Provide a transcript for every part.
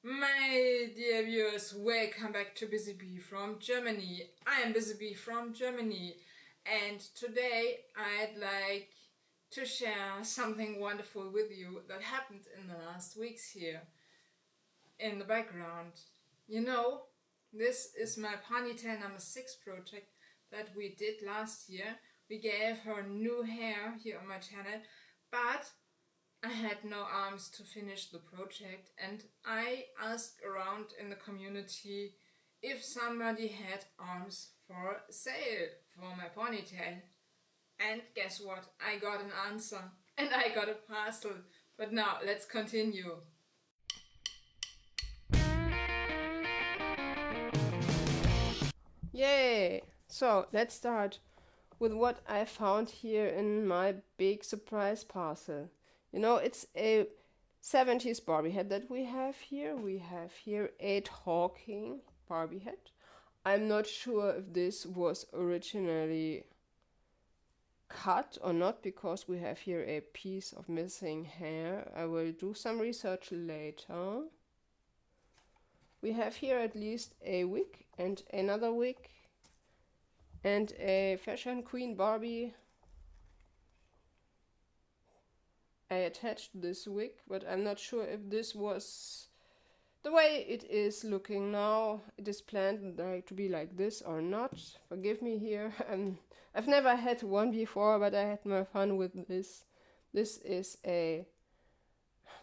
My dear viewers, welcome back to Busy Bee from Germany. I am Busy Bee from Germany, and today I'd like to share something wonderful with you that happened in the last weeks here in the background. You know, this is my Ponytail number 6 project that we did last year. We gave her new hair here on my channel, but I had no arms to finish the project, and I asked around in the community if somebody had arms for sale for my ponytail. And guess what? I got an answer and I got a parcel. But now let's continue. Yay! So let's start with what I found here in my big surprise parcel. You know, it's a 70s Barbie head that we have here. We have here a talking Barbie head. I'm not sure if this was originally cut or not because we have here a piece of missing hair. I will do some research later. We have here at least a wig and another wig and a fashion queen Barbie. I attached this wig, but I'm not sure if this was the way it is looking now. It is planned to be like this or not. Forgive me here. I've never had one before, but I had my fun with this. This is a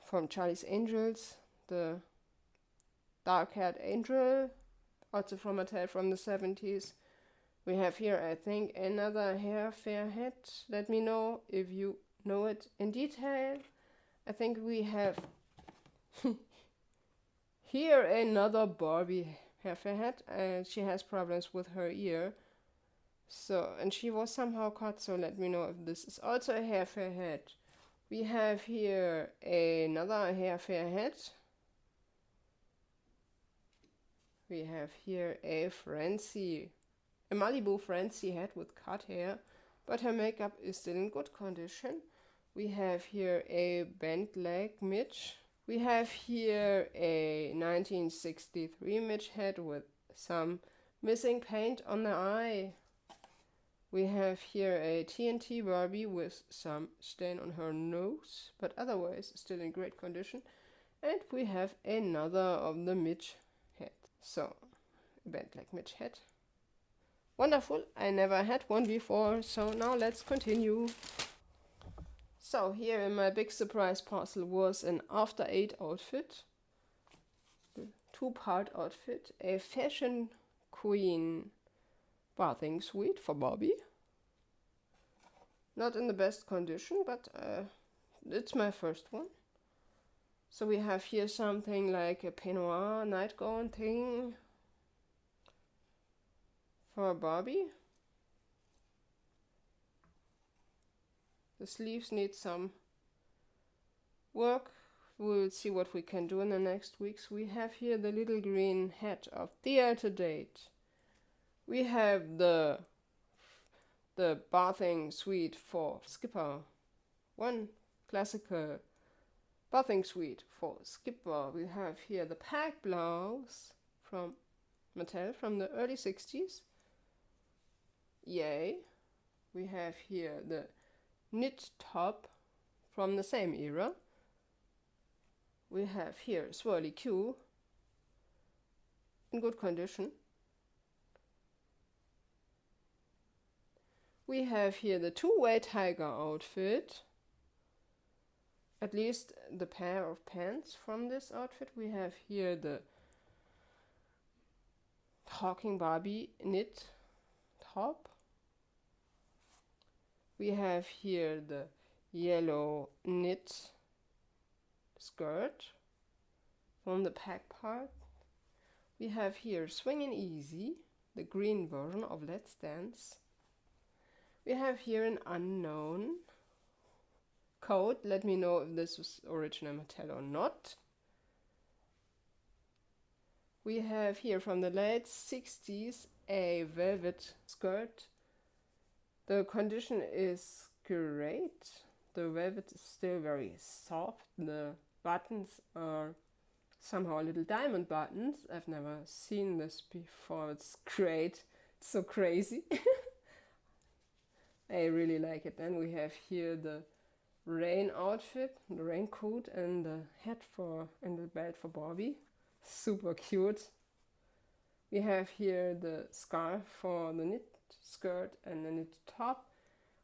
from Charlie's Angels, the dark-haired angel, also from a tale from the 70s. We have here, I think, another hair fair head. Let me know if you know it in detail. I think we have here another Barbie hair fair head, and she has problems with her ear. So, and she was somehow cut, so let me know if this is also a hair fair head. We have here another hair fair head. We have here a Francie, a Malibu Francie head with cut hair, but her makeup is still in good condition. We have here a bent leg Midge. We have here a 1963 Midge head with some missing paint on the eye. We have here a TNT Barbie with some stain on her nose, but otherwise still in great condition. And we have another of the Midge head. So, a bent leg Midge head. Wonderful, I never had one before, so now let's continue. So here in my big surprise parcel was an After 8 outfit, the two-part outfit, a fashion queen bathing suite for Barbie. Not in the best condition, but it's my first one. So we have here something like a peignoir nightgown thing for Barbie. The sleeves need some work. We'll see what we can do in the next weeks. We have here the little green hat of Theater Date. We have the bathing suite for Skipper. One classical bathing suite for Skipper. We have here the pack blouse from Mattel from the early 60s. Yay. We have here the knit top from the same era. We have here Swirly Q in good condition. We have here the two-way tiger outfit, at least the pair of pants from this outfit. We have here the Talking Barbie knit top. We have here the yellow knit skirt from the pack part. We have here Swingin' Easy, the green version of Let's Dance. We have here an unknown coat. Let me know if this was original Mattel or not. We have here from the late 60s a velvet skirt. The condition is great. The velvet is still very soft. The buttons are somehow little diamond buttons. I've never seen this before. It's great. It's so crazy. I really like it. Then we have here the rain outfit, the raincoat, and the hat and the belt for Barbie. Super cute. We have here the scarf for the knit skirt and the knit top.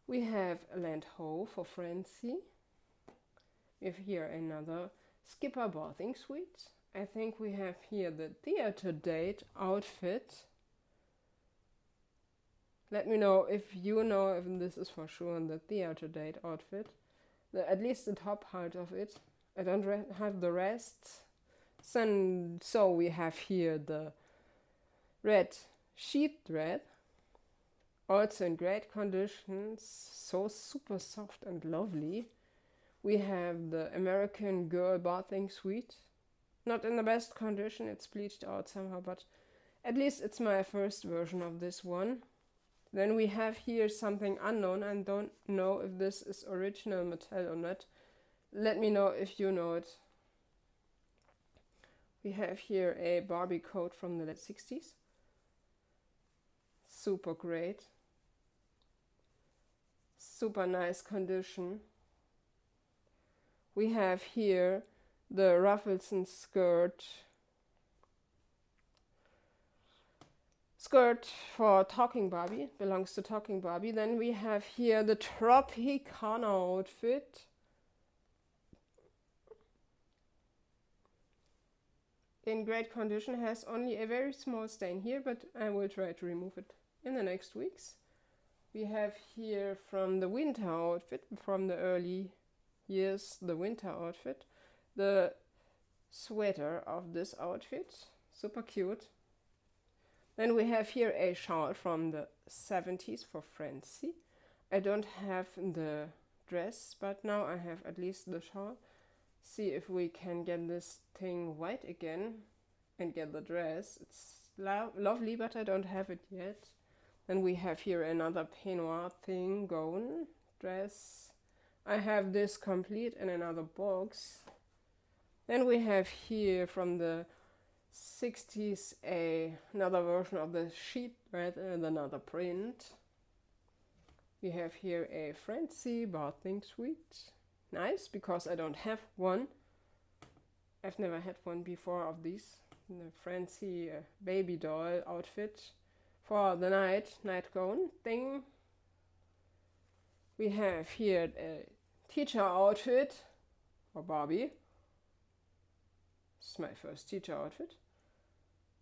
We have a land hoe for Francie. We have here another Skipper bathing suite. I think we have here the theater date outfit. Let me know if you know if this is for sure the theater date outfit. At least the top part of it. I don't have the rest. So we have here the red sheep thread. Also in great condition. So super soft and lovely. We have the American Girl bathing suite. Not in the best condition. It's bleached out somehow, but at least it's my first version of this one. Then we have here something unknown. I don't know if this is original Mattel or not. Let me know if you know it. We have here a Barbie coat from the late 60s. Super great. Super nice condition. We have here the Ruffleson skirt for Talking Barbie, belongs to Talking Barbie. Then we have here the Tropicana outfit. In great condition, has only a very small stain here, but I will try to remove it in the next weeks. We have here from the winter outfit, from the early years, the winter outfit, the sweater of this outfit, super cute. Then we have here a shawl from the 70s for Francie. I don't have the dress, but now I have at least the shawl. See if we can get this thing white again and get the dress. It's lovely, but I don't have it yet. Then we have here another peignoir thing going, dress. I have this complete in another box. Then we have here from the 60s another version of the sheet thread and another print. We have here a Francie bathing suite. Nice, because I don't have one. I've never had one before of these. The Francie baby doll outfit for the night gown thing. We have here a teacher outfit for Barbie. This is my first teacher outfit.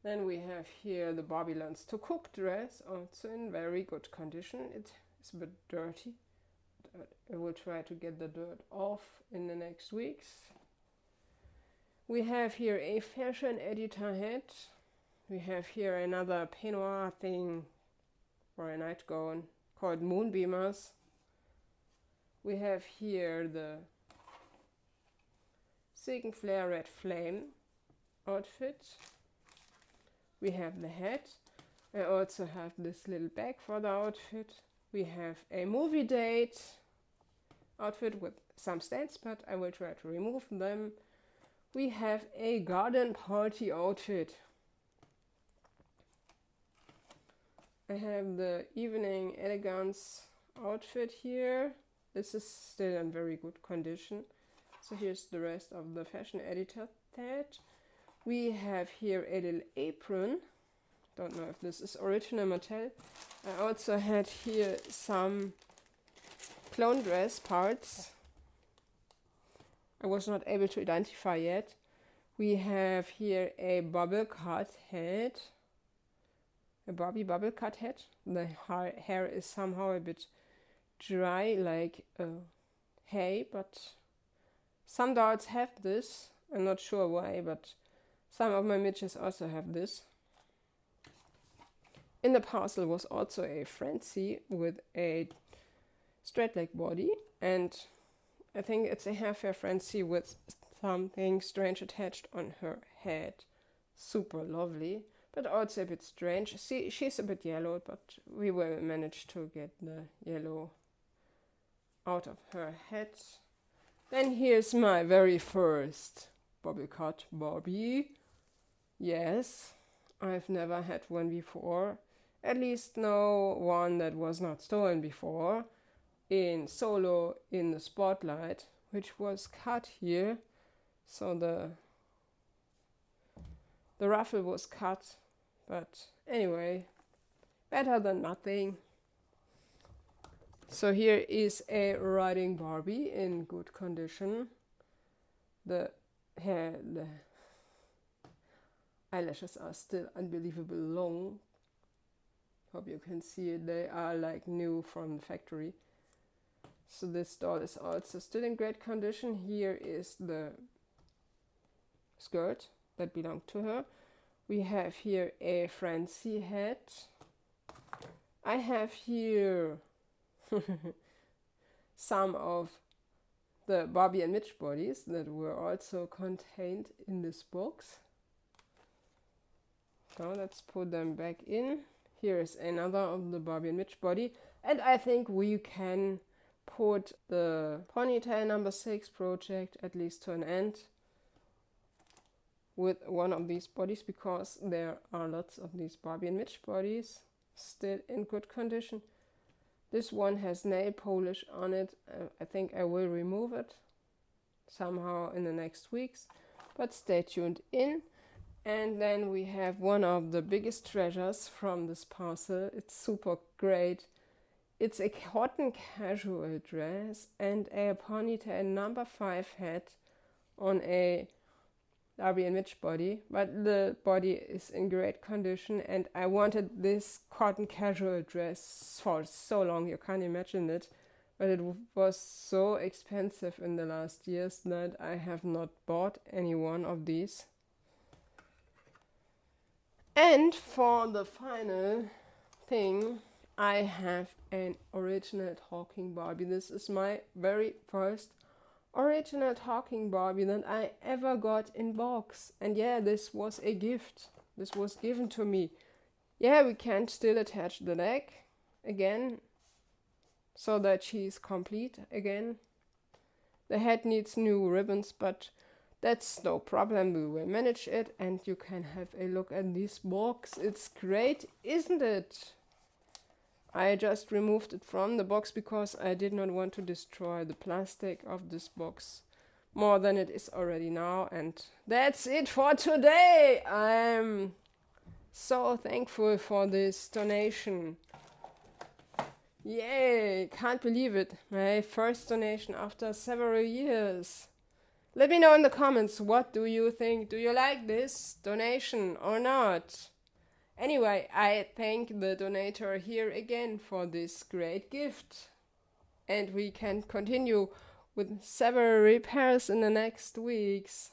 Then we have here the Barbie Learns to Cook dress, also in very good condition. It is a bit dirty. I will try to get the dirt off in the next weeks. We have here a fashion editor hat. We have here another peignoir thing for a nightgown called Moonbeamers. We have here the Silken Flare Red Flame outfit. We have the hat. I also have this little bag for the outfit. We have a movie date outfit with some stains, but I will try to remove them. We have a garden party outfit. I have the evening Elegance outfit here. This is still in very good condition. So here's the rest of the fashion editor set. We have here a little apron. Don't know if this is original Mattel. I also had here some clone dress parts. I was not able to identify yet. We have here a bubble cut head. A Barbie bubble cut head. The hair is somehow a bit dry like hay, but some dolls have this. I'm not sure why, but some of my midges also have this. In the parcel was also a Francie with a straight leg body, and I think it's a hair fair Francie with something strange attached on her head. Super lovely, but also a bit strange. See, she's a bit yellow, but we will manage to get the yellow out of her head. Then here's my very first Bubble Cut Barbie. Yes, I've never had one before. At least no one that was not stolen before. In solo in the spotlight, which was cut here. So the ruffle was cut. But anyway, better than nothing. So here is a riding Barbie in good condition. The hair, the eyelashes are still unbelievably long. Hope you can see it. They are like new from the factory. So this doll is also still in great condition. Here is the skirt that belonged to her. We have here a Francie hat. I have here some of the Barbie and Midge bodies that were also contained in this box. So let's put them back in. Here is another of the Barbie and Midge body. And I think we can put the Ponytail number 6 project at least to an end with one of these bodies, because there are lots of these Barbie and Midge bodies still in good condition. This one has nail polish on it. I think I will remove it somehow in the next weeks, but stay tuned in. And then we have one of the biggest treasures from this parcel. It's super great. It's a cotton casual dress and a Ponytail number 5 hat on a Barbie and Midge body, but the body is in great condition, and I wanted this cotton casual dress for so long, you can't imagine it, but it was so expensive in the last years that I have not bought any one of these. And for the final thing, I have an original Talking Barbie. This is my very first original Talking Barbie that I ever got in box. And yeah, this was a gift. This was given to me. Yeah, we can still attach the leg again so that she's complete again. The head needs new ribbons, but that's no problem. We will manage it, and you can have a look at this box. It's great, isn't it? I just removed it from the box because I did not want to destroy the plastic of this box more than it is already now. And that's it for today. I'm so thankful for this donation. Yay, can't believe it. My first donation after several years. Let me know in the comments, what do you think? Do you like this donation or not? Anyway, I thank the donator here again for this great gift. And we can continue with several repairs in the next weeks.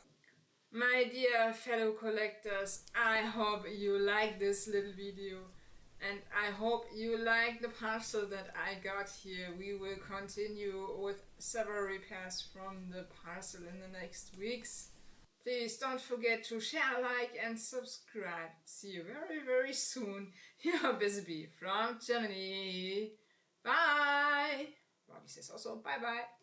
My dear fellow collectors, I hope you like this little video. And I hope you like the parcel that I got here. We will continue with several repairs from the parcel in the next weeks. Please don't forget to share, like and subscribe. See you very, very soon. Your Busy Bee from Germany. Bye. Barbie says also bye-bye.